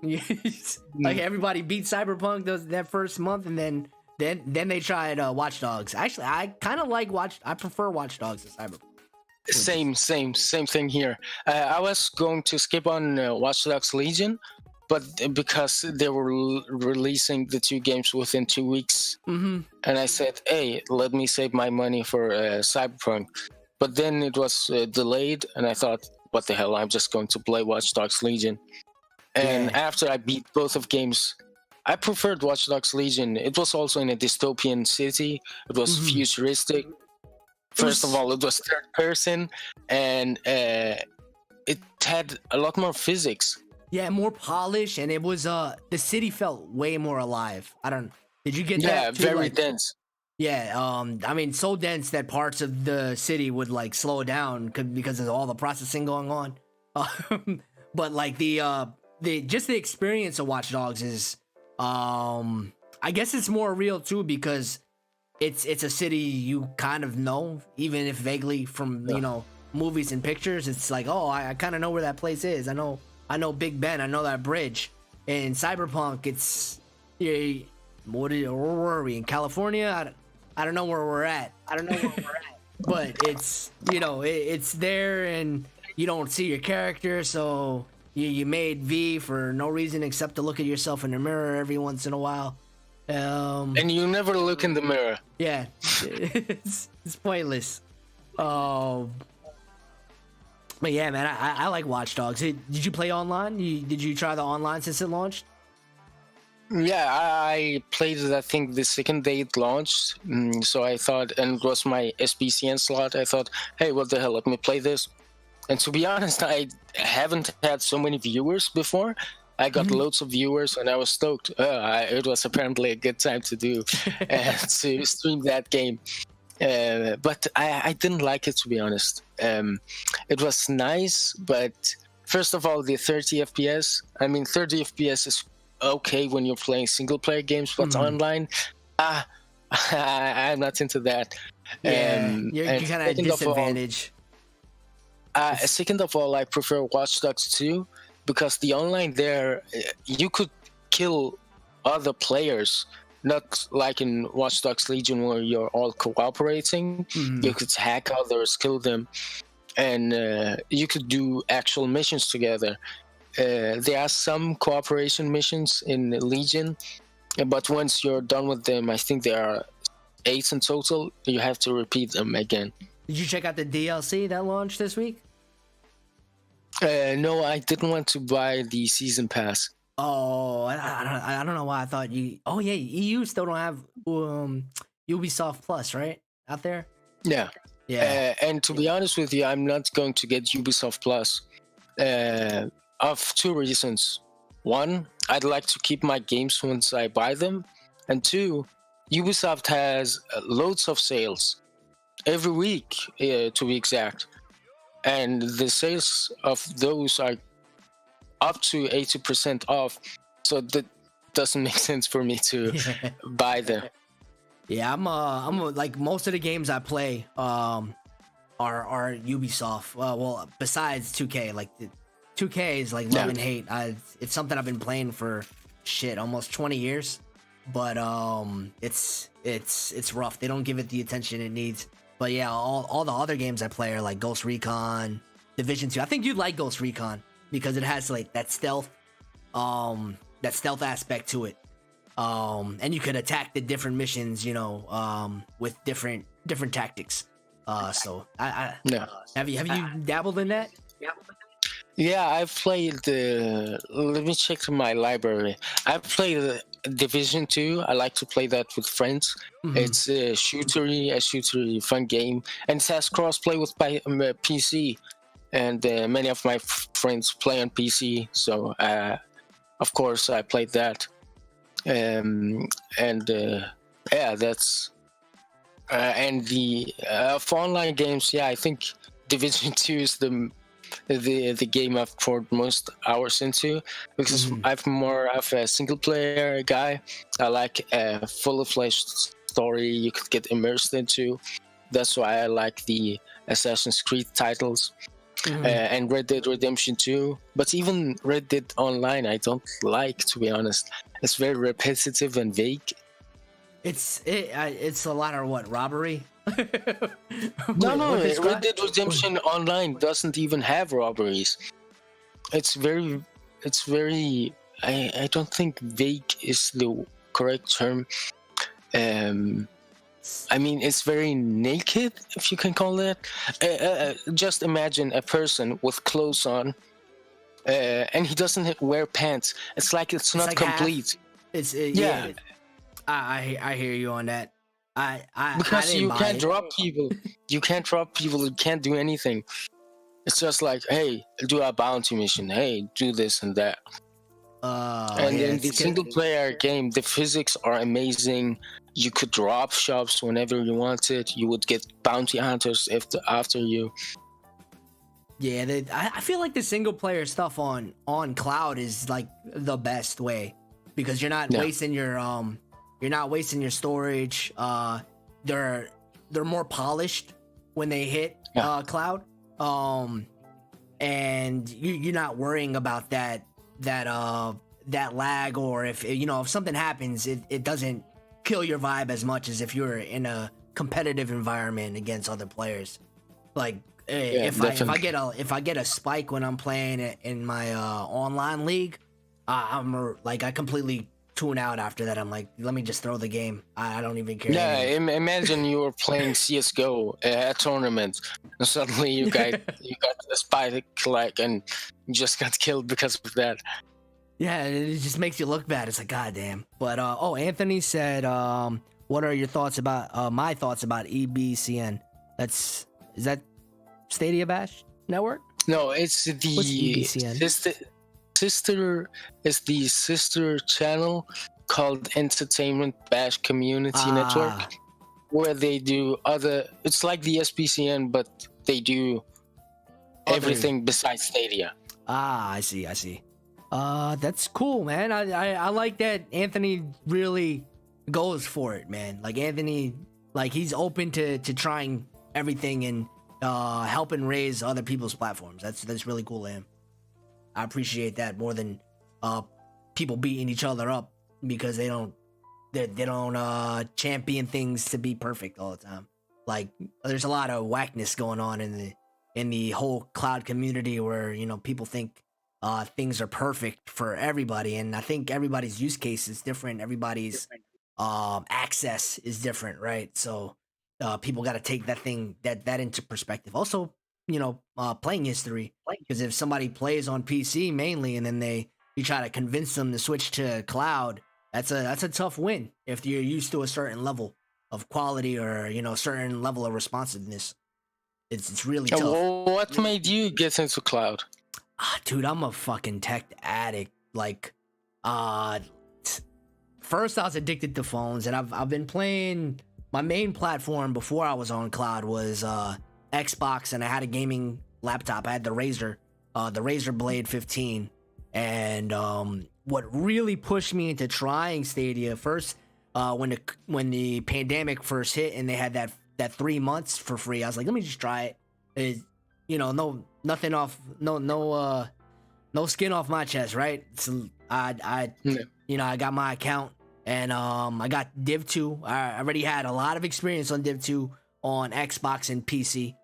Like everybody beat Cyberpunk that first month, and then they tried Watchdogs. Actually, I kind of like I prefer Watchdogs to Cyberpunk. Same thing here. I was going to skip on Watchdogs Legion, but because they were releasing the two games within 2 weeks, and I said, hey, let me save my money for Cyberpunk. But then it was delayed, and I thought, what the hell, I'm just going to play Watchdogs Legion. And after I beat both of games, I preferred Watchdogs Legion. It was also in a dystopian city. It was futuristic. First of all, it was third person, and it had a lot more physics. Yeah, more polish, and it was the city felt way more alive. Did you get that? Yeah, very dense. Yeah, I mean, so dense that parts of the city would like slow down because of all the processing going on. But like the experience of Watch Dogs is, I guess it's more real too because it's a city you kind of know, even if vaguely from movies and pictures. It's like, oh, I kind of know where that place is. I know Big Ben. I know that bridge. In Cyberpunk, it's where were we in California? I don't know where we're at. But it's it's there, and you don't see your character, so you made V for no reason except to look at yourself in the mirror every once in a while. And you never look in the mirror. Yeah, it's pointless. But yeah, man, I like Watch Dogs. Did you play online? Did you try the online since it launched? Yeah, I played it, I think, the second day it launched. So I thought, and it was my SBCN slot, I thought, hey, what the hell, let me play this. And to be honest, I haven't had so many viewers before. I got loads of viewers, and I was stoked. It was apparently a good time to do, to stream that game. But I didn't like it, to be honest. It was nice, but first of all, the 30 FPS. I mean, 30 FPS is okay when you're playing single-player games, but online, I'm not into that. Yeah, you're kind of at a disadvantage. Second of all, I prefer Watch Dogs 2 because the online there, you could kill other players not like in Watchdogs Legion where you're all cooperating. You could hack others, kill them, and you could do actual missions together. There are some cooperation missions in Legion, but once you're done with them, I think there are 8 in total. You have to repeat them again. Did you check out the DLC that launched this week? No, I didn't want to buy the season pass. Oh, I don't know why I thought you. Oh yeah, EU still don't have Ubisoft Plus, right, out there? Yeah. And to be honest with you, I'm not going to get Ubisoft Plus of 2 reasons. 1, I'd like to keep my games once I buy them, and 2, Ubisoft has loads of sales every week, to be exact, and the sales of those are up to 80% off, so that doesn't make sense for me to buy them. Yeah, I'm like most of the games I play are Ubisoft. Well, besides 2K, like 2K is like love and hate. It's something I've been playing for almost 20 years, but it's rough. They don't give it the attention it needs. But yeah, all the other games I play are like Ghost Recon, Division 2. I think you'd like Ghost Recon because it has like that stealth aspect to it. And you could attack the different missions, with different tactics. So have you dabbled in that? Yeah, I've played let me check my library. I've played Division 2. I like to play that with friends. It's a shootery fun game, and it has crossplay with PC, and many of my friends play on PC, so of course I played that. That's and the for online games, I think Division 2 is the game I've poured most hours into, because I'm more of a single player guy. I like a fully fleshed story you could get immersed into. That's why I like the Assassin's Creed titles. And Red Dead Redemption 2, but even Red Dead Online I don't like, to be honest. It's very repetitive and vague. It's a lot of robbery. No, Red Dead Redemption Online doesn't even have robberies. It's very I don't think vague is the correct term. I mean, it's very naked, if you can call it. Just imagine a person with clothes on, and he doesn't wear pants. It's not like complete. Half. I hear you on that. Because you can't drop people. You can't drop people. You can't do anything. It's just like, hey, do a bounty mission. Hey, do this and that. And in the single player game, the physics are amazing. You could drop shops whenever you wanted. You would get bounty hunters after you. Yeah, I feel like the single player stuff on cloud is like the best way, because you're not wasting your storage. They're more polished when they hit cloud. And you're not worrying about that lag, or if something happens, it doesn't kill your vibe as much as if you're in a competitive environment against other players. Like if I get a spike when I'm playing in my online league, I completely tune out after that. I'm like, let me just throw the game. I don't even care. Yeah, imagine you were playing CS:GO at a tournament, and suddenly you got a spike and you just got killed because of that. Yeah, it just makes you look bad. It's like, goddamn. But Anthony said, what are your thoughts about my thoughts about EBCN? Is that Stadia Bash Network? No, it's the sister channel called Entertainment Bash Community Network, where they do it's like the SBCN, but they do everything besides Stadia. I see. That's cool, man. I like that Anthony really goes for it, man. Like Anthony, like he's open to trying everything and helping raise other people's platforms. That's really cool to him. I appreciate that more than people beating each other up because they don't they don't champion things to be perfect all the time. Like there's a lot of whackness going on in the whole cloud community where, you know, people think things are perfect for everybody, and I think everybody's use case is different. Everybody's access is different, right? So people got to take that into perspective. Also, you know, playing history, because if somebody plays on PC mainly and then you try to convince them to switch to cloud, that's a tough win if you're used to a certain level of quality or, you know, a certain level of responsiveness. It's really tough. What made you get into cloud? Dude, I'm a fucking tech addict. Like, first I was addicted to phones, and I've been playing. My main platform before I was on cloud was Xbox, and I had a gaming laptop. I had the Razer Blade 15, and what really pushed me into trying Stadia first, when the pandemic first hit and they had that 3 months for free, I was like, let me just try it. You know, no skin off my chest, right? So you know, I got my account, and I got Div 2. I already had a lot of experience on Div 2 on Xbox and PC.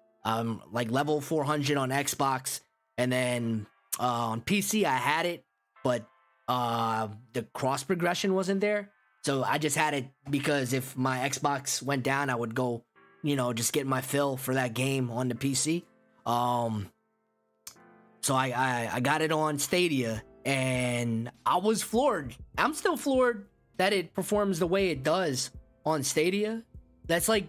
Like level 400 on Xbox, and then on PC I had it, but the cross progression wasn't there. So I just had it because if my Xbox went down, I would go, you know, just get my fill for that game on the PC. So I got it on Stadia, and I was floored. I'm still floored that it performs the way it does on Stadia. That's like,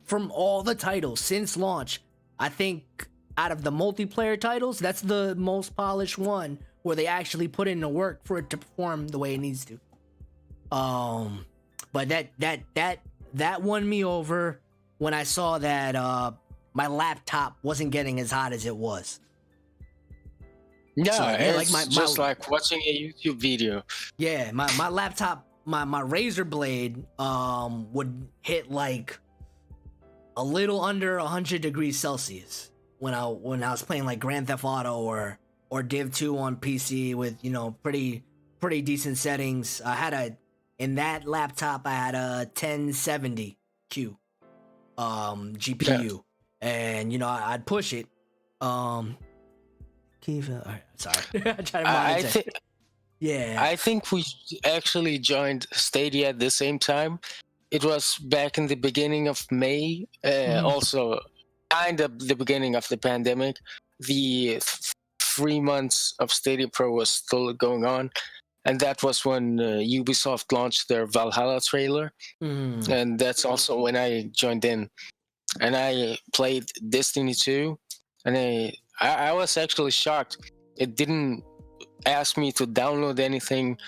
from all the titles since launch, I think out of the multiplayer titles, that's the most polished one where they actually put in the work for it to perform the way it needs to. But that won me over when I saw that my laptop wasn't getting as hot as it was. Yeah, so, it's just like watching a YouTube video. Yeah, my laptop, my Razer Blade would hit like a little under 100 degrees Celsius when I was playing like Grand Theft Auto or Div 2 on PC with, you know, pretty decent settings. In that laptop I had a 1070Q GPU, and you know, I'd push it. Keeferfer, sorry. I think we actually joined Stadia at the same time. It was back in the beginning of May, also kind of the beginning of the pandemic. The 3 months of Stadia Pro was still going on, and that was when Ubisoft launched their Valhalla trailer, and that's also when I joined in, and I played Destiny 2, and I was actually shocked. It didn't ask me to download anything,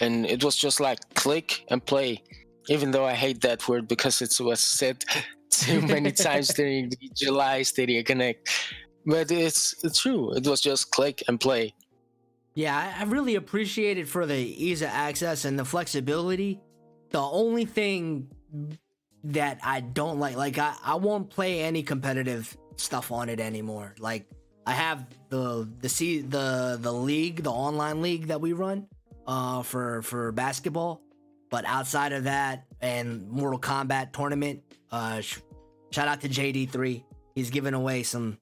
and it was just like click and play, even though I hate that word because it was said too many times during the July Stadia Connect. But it's true. It was just click and play. Yeah, I really appreciate it for the ease of access and the flexibility. The only thing that I don't like I won't play any competitive stuff on it anymore. Like, I have the league, the online league that we run for basketball, but outside of that and Mortal Kombat tournament, shout out to JD3. He's giving away some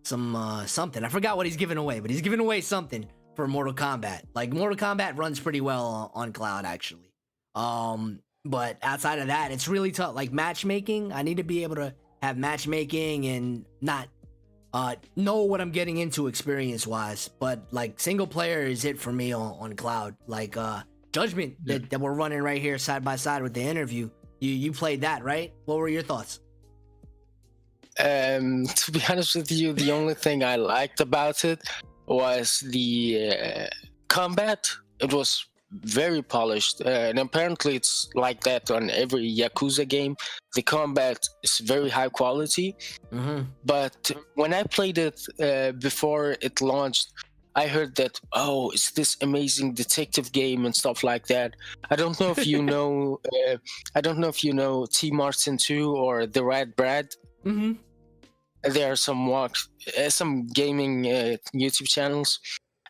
something. I forgot what he's giving away, but he's giving away something for Mortal Kombat. Like, Mortal Kombat runs pretty well on cloud actually. But outside of that, it's really tough. Like matchmaking, I need to be able to have matchmaking and not know what I'm getting into experience wise. But like single player is it for me on cloud. Like Judgment that we're running right here side by side with the interview. You played that, right? What were your thoughts? To be honest with you, the only thing I liked about it was the combat. It was very polished, and apparently it's like that on every Yakuza game. The combat is very high quality, but when I played it before it launched, I heard that, oh, it's this amazing detective game and stuff like that. I don't know if you know T. Martin 2 or The Red Brad. There are some gaming YouTube channels,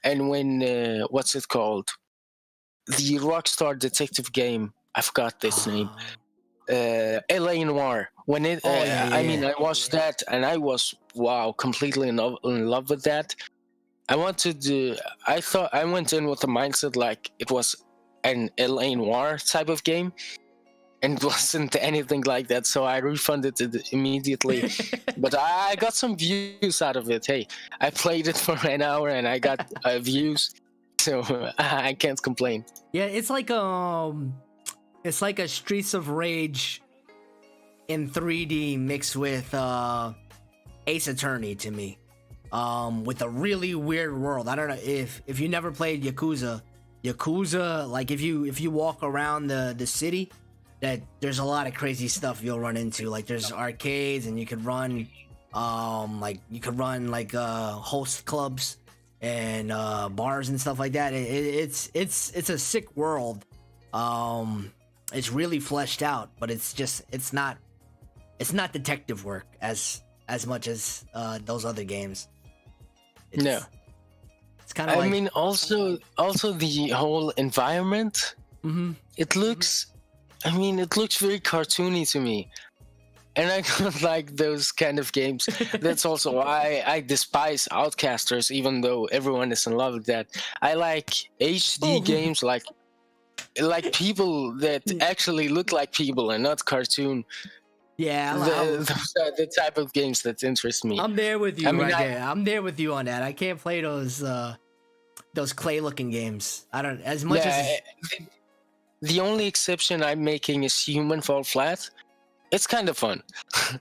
and when what's it called, the Rockstar detective game I forgot this name. LA Noir. When it, I mean, I watched that and I was completely in love with that. I wanted to. I thought I went in with the mindset like it was an LA Noir type of game, and it wasn't anything like that. So I refunded it immediately. But I got some views out of it. Hey, I played it for an hour and I got views, so I can't complain. Yeah, it's like a Streets of Rage in 3D mixed with Ace Attorney to me. With a really weird world. I don't know if you never played Yakuza, like if you walk around the city, that there's a lot of crazy stuff you'll run into. Like there's arcades and you could run host clubs and bars and stuff like that. It's a sick world. It's really fleshed out, but it's not detective work as much as those other games. No, it's kind of. I mean, also the whole environment. Mm-hmm. It looks. I mean, it looks very cartoony to me, and I don't like those kind of games. That's also why I despise Outcasters, even though everyone is in love with that. I like HD games, like people that actually look like people and not cartoon. Yeah, those are the type of games that interest me. I'm there with you there. I'm there with you on that. I can't play those clay-looking games. I don't as much as. The only exception I'm making is Human Fall Flat. It's kind of fun.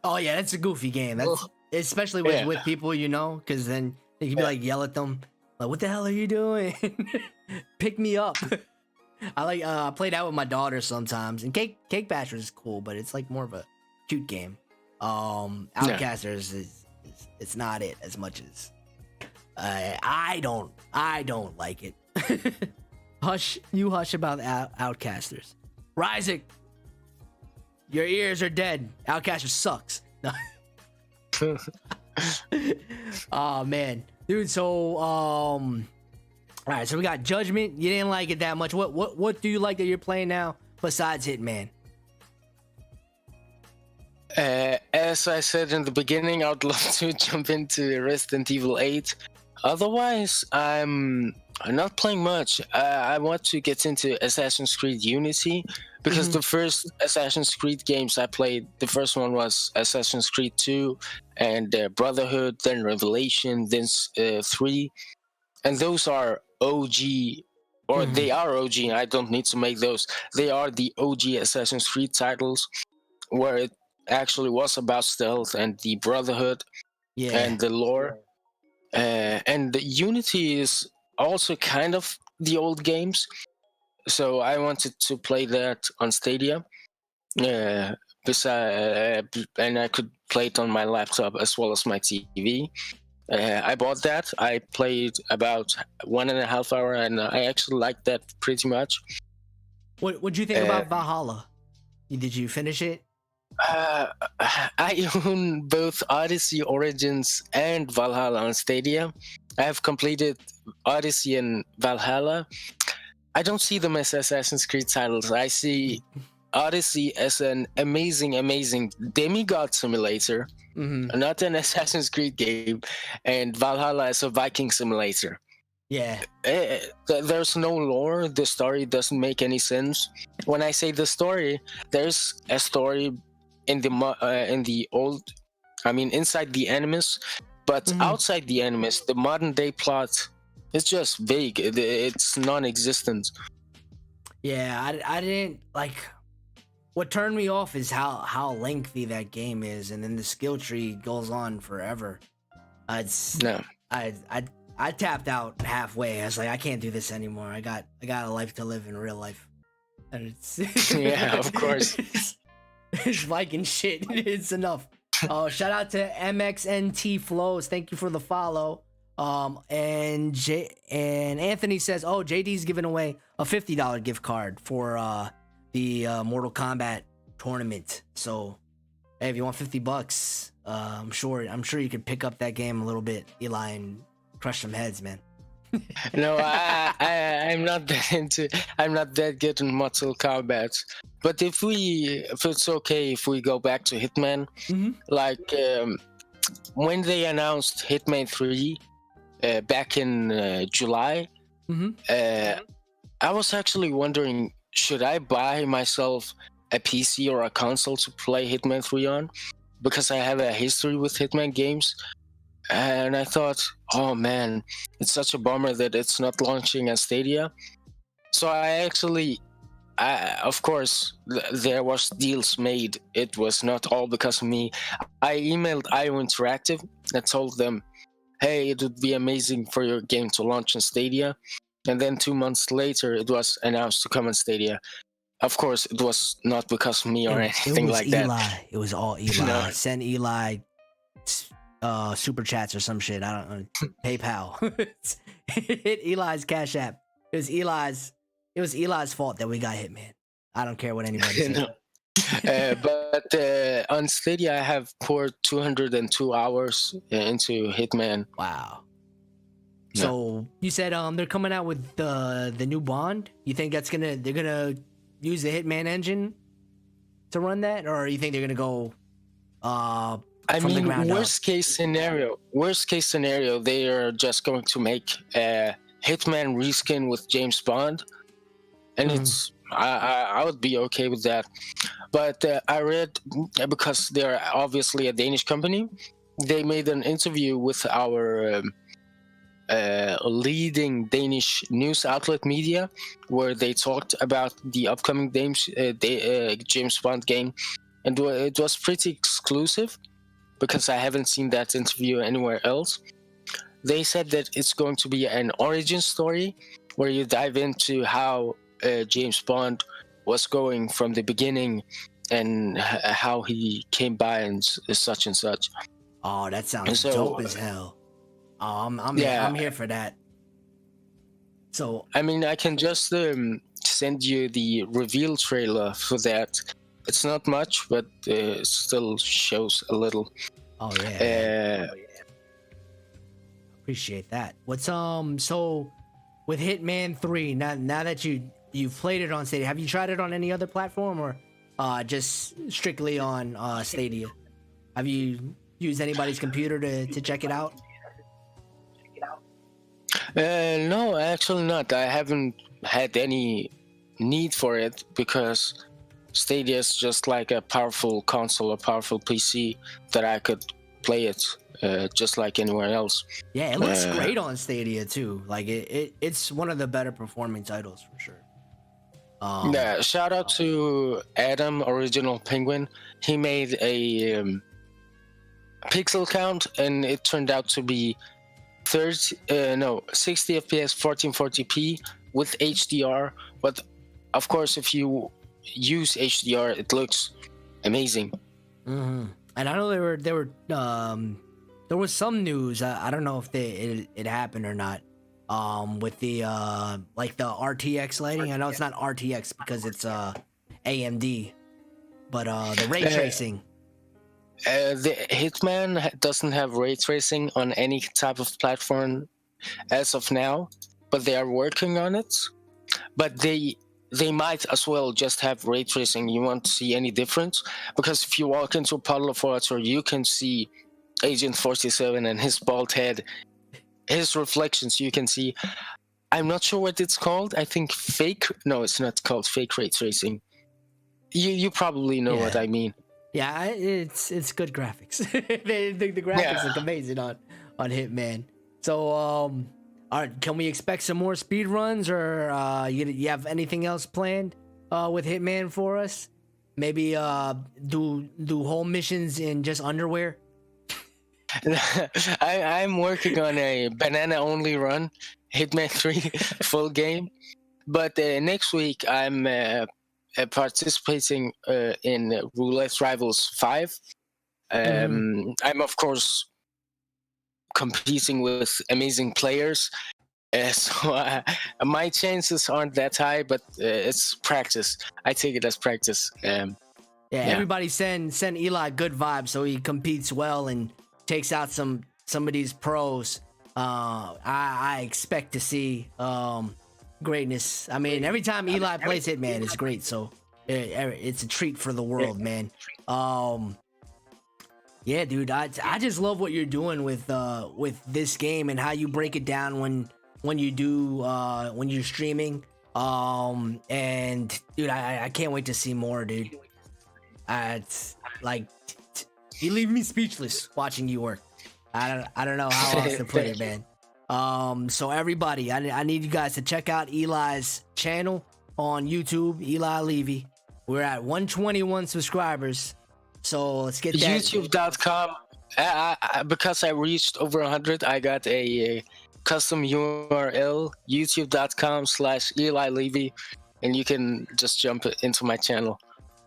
Oh yeah, that's a goofy game. That's especially with people because then you can be like yell at them like, "What the hell are you doing? Pick me up." I play that with my daughter sometimes, and Cake Basher is cool, but it's like more of a cute game. Outcasters is it's not it as much as I don't like it. Hush about Outcasters. Ryzik, your ears are dead. Outcasters sucks. No. Oh man, dude. So all right. So we got Judgment. You didn't like it that much. What do you like that you're playing now besides Hitman? As I said in the beginning, I'd love to jump into Resident Evil 8. Otherwise, I'm not playing much. I want to get into Assassin's Creed Unity because the first Assassin's Creed games I played, the first one was Assassin's Creed 2 and Brotherhood, then Revelation, then 3. And those are OG, or they are OG. I don't need to make those. They are the OG Assassin's Creed titles where it actually was about stealth and the Brotherhood and the lore. And the Unity is also kind of the old games, so I wanted to play that on Stadia. And I could play it on my laptop as well as my TV. I bought that. I played about 1.5 hours, and I actually liked that pretty much. What do you think about Valhalla? Did you finish it? I own both Odyssey Origins and Valhalla on Stadia. I have completed Odyssey and Valhalla. I don't see them as Assassin's Creed titles. I see Odyssey as an amazing demigod simulator, not an Assassin's Creed game, and Valhalla as a Viking simulator. Yeah. There's no lore. The story doesn't make any sense. When I say the story, there's a story in the old, I mean inside the Animus, but outside the Animus, the modern day plot is just vague. It's non-existent. Yeah, I didn't like. What turned me off is how lengthy that game is, and then the skill tree goes on forever. I tapped out halfway. I was like, I can't do this anymore. I got a life to live in real life, and it's yeah, of course. It's Viking shit. It's enough. Shout out to MXNT Flows. Thank you for the follow. And Anthony says, "Oh, JD's giving away a $50 gift card for the Mortal Kombat tournament. So, hey, if you want $50, I'm sure you could pick up that game a little bit, Eli, and crush some heads, man." No, I'm not that into. I'm not that good in Mortal Kombat. But if it's okay, if we go back to Hitman, like when they announced Hitman 3 back in July, I was actually wondering, should I buy myself a PC or a console to play Hitman 3 on? Because I have a history with Hitman games. And I thought, oh man, it's such a bummer that it's not launching on Stadia. So of course, there was deals made. It was not all because of me. I emailed IO Interactive and told them, hey, it would be amazing for your game to launch on Stadia. And then 2 months later, it was announced to come on Stadia. Of course, it was not because of me or anything like Eli. that. It was all Eli. No. Send Eli super chats or some shit. I don't know. PayPal. Hit Eli's Cash App. It was Eli's fault that we got Hitman. I don't care what anybody says. No. But on Stadia, I have poured 202 hours into Hitman. Wow. So you said they're coming out with the new Bond. You think they're gonna use the Hitman engine to run that, or you think they're gonna go? I mean, worst case scenario, they are just going to make a Hitman reskin with James Bond, and it's I would be okay with that. But I read, because they're obviously a Danish company, they made an interview with our leading Danish news outlet media, where they talked about the upcoming James Bond game, and it was pretty exclusive, because I haven't seen that interview anywhere else. They said that it's going to be an origin story where you dive into how James Bond was going from the beginning and how he came by and such and such. Oh, that sounds dope as hell. Oh, I'm here for that. So I mean, I can just send you the reveal trailer for that. It's not much, but it still shows a little. Oh yeah. Appreciate that. What's so with Hitman 3, now that you've played it on Stadia, have you tried it on any other platform, or just strictly on Stadia? Have you used anybody's computer to check it out? No, actually not. I haven't had any need for it, because Stadia is just like a powerful console, a powerful PC that I could play it just like anywhere else. Yeah, it looks great on Stadia too. Like it's one of the better performing titles for sure. Yeah, shout out to Adam, Original Penguin. He made a pixel count, and it turned out to be 60 FPS 1440p with HDR. But of course, if you use HDR, it looks amazing. And I know there was some news. I don't know if it happened or not. With the like the RTX lighting. I know it's not RTX because it's AMD, but the ray tracing. The Hitman doesn't have ray tracing on any type of platform as of now, but they are working on it. But they might as well just have ray tracing. You won't see any difference, because if you walk into a puddle of water, you can see Agent 47 and his bald head, his reflections. You can see. I'm not sure what it's called. I think fake. No, it's not called fake ray tracing. You probably know what I mean. Yeah, it's good graphics. the graphics look amazing on Hitman. So can we expect some more speed runs, or you have anything else planned with Hitman for us? Maybe do whole missions in just underwear? I'm working on a banana only run, Hitman 3 full game. But next week I'm participating in Roulette Rivals 5. I'm of course competing with amazing players, so my chances aren't that high, but it's practice. I take it as practice. Everybody send Eli good vibes so he competes well and takes out some of these pros. I expect to see greatness. I mean, every time Eli plays Hitman, it's great. So it's a treat for the world, man. Yeah, dude, I just love what you're doing with this game and how you break it down when you do when you're streaming. And dude, I can't wait to see more, dude. It's like you leave me speechless watching you work. I don't know how else to put it, man. So everybody, I need you guys to check out Eli's channel on YouTube, Eli Levy. We're at 121 subscribers. So let's get that. YouTube.com. Because I reached over 100, I got a custom URL, youtube.com/Eli Levy, and you can just jump into my channel.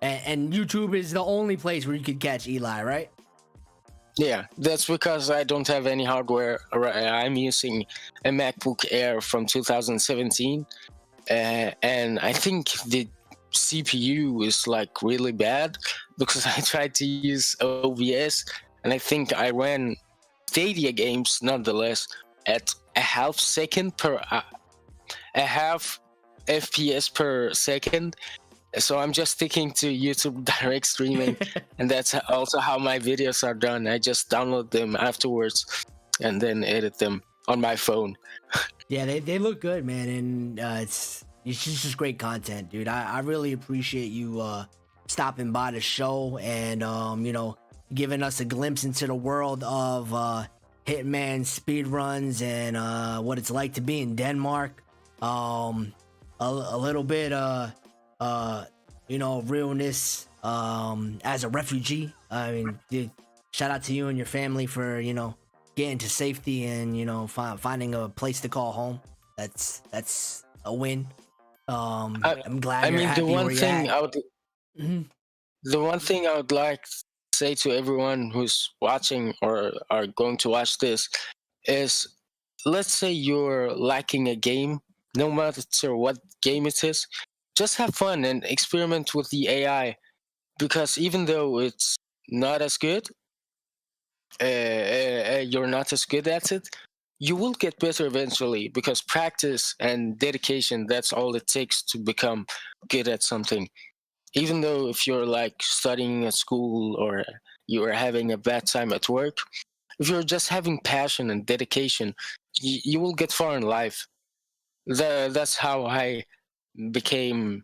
And YouTube is the only place where you can catch Eli, right? Yeah, that's because I don't have any hardware. I'm using a MacBook Air from 2017, and I think the CPU is like really bad because I tried to use OBS, and I think I ran Stadia games nonetheless at a half FPS per second. So I'm just sticking to YouTube direct streaming, and that's also how my videos are done. I just download them afterwards and then edit them on my phone. Yeah, they look good, man, and it's just great content, dude. I really appreciate you stopping by the show and giving us a glimpse into the world of Hitman speedruns and what it's like to be in Denmark. A little bit realness as a refugee. I mean, dude, shout out to you and your family for getting to safety and finding a place to call home. That's a win. I'm glad. The one thing I would like to say to everyone who's watching or are going to watch this is, let's say you're lacking a game, no matter what game it is, just have fun and experiment with the AI, because even though it's not as good, you're not as good at it, you will get better eventually, because practice and dedication, that's all it takes to become good at something. Even though if you're like studying at school or you are having a bad time at work, if you're just having passion and dedication, you will get far in life. That's how I became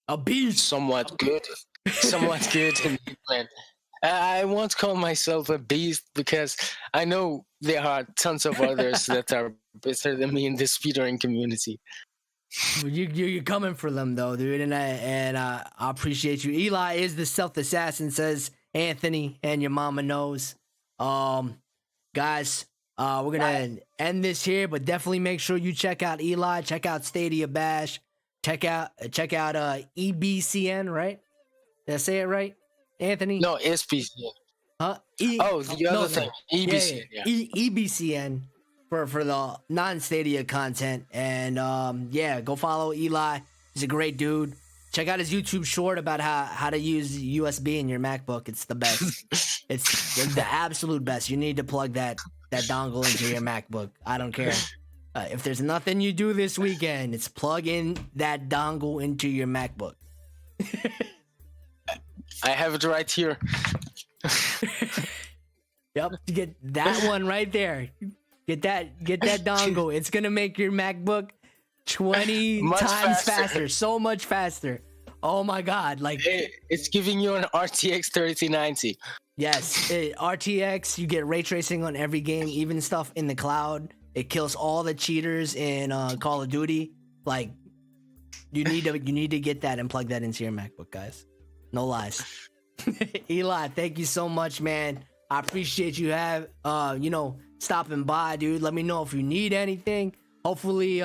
a beast, somewhat good in Hitman. I won't call myself a beast because I know there are tons of others that are better than me in the speedrunning community. You're coming for them though, dude, and I appreciate you. Eli is the stealth assassin, says Anthony, and your mama knows. Guys, we're gonna end this here, but definitely make sure you check out Eli, check out Stadia Bash, check out EBCN, right? Did I say it right, Anthony? No, SPCN. Huh? The other thing, EBCN. Yeah. EBCN for the non-Stadia content, and go follow Eli. He's a great dude. Check out his YouTube short about how to use USB in your MacBook. It's the best. It's the absolute best. You need to plug that dongle into your MacBook. I don't care. If there's nothing you do this weekend, it's plug in that dongle into your MacBook. I have it right here. Yep, get that one right there. Get that dongle. It's gonna make your MacBook 20 times faster. So much faster. Oh my god, like it's giving you an RTX 3090. Yes, RTX, you get ray tracing on every game, even stuff in the cloud. It kills all the cheaters in Call of Duty. Like you need to get that and plug that into your MacBook, guys. No lies. Eli, thank you so much, man. I appreciate you stopping by, dude. Let me know if you need anything. Hopefully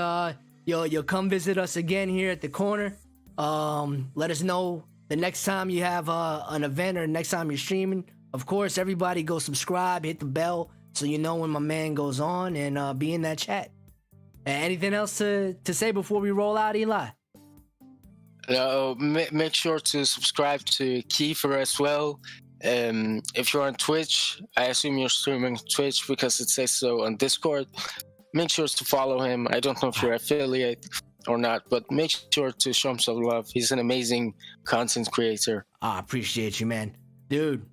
you'll come visit us again here at the corner. Let us know the next time you have an event or next time you're streaming. Of course, everybody go subscribe, hit the bell so you know when my man goes on, and be in that chat. Anything else to say before we roll out, Eli? Make sure to subscribe to Keeferfer as well. If you're on Twitch, I assume you're streaming Twitch because it says so on Discord. Make sure to follow him. I don't know if you're affiliate or not, but make sure to show him some love. He's an amazing content creator. I appreciate you, man. Dude.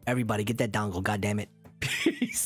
Everybody get that dongle, goddammit. Peace.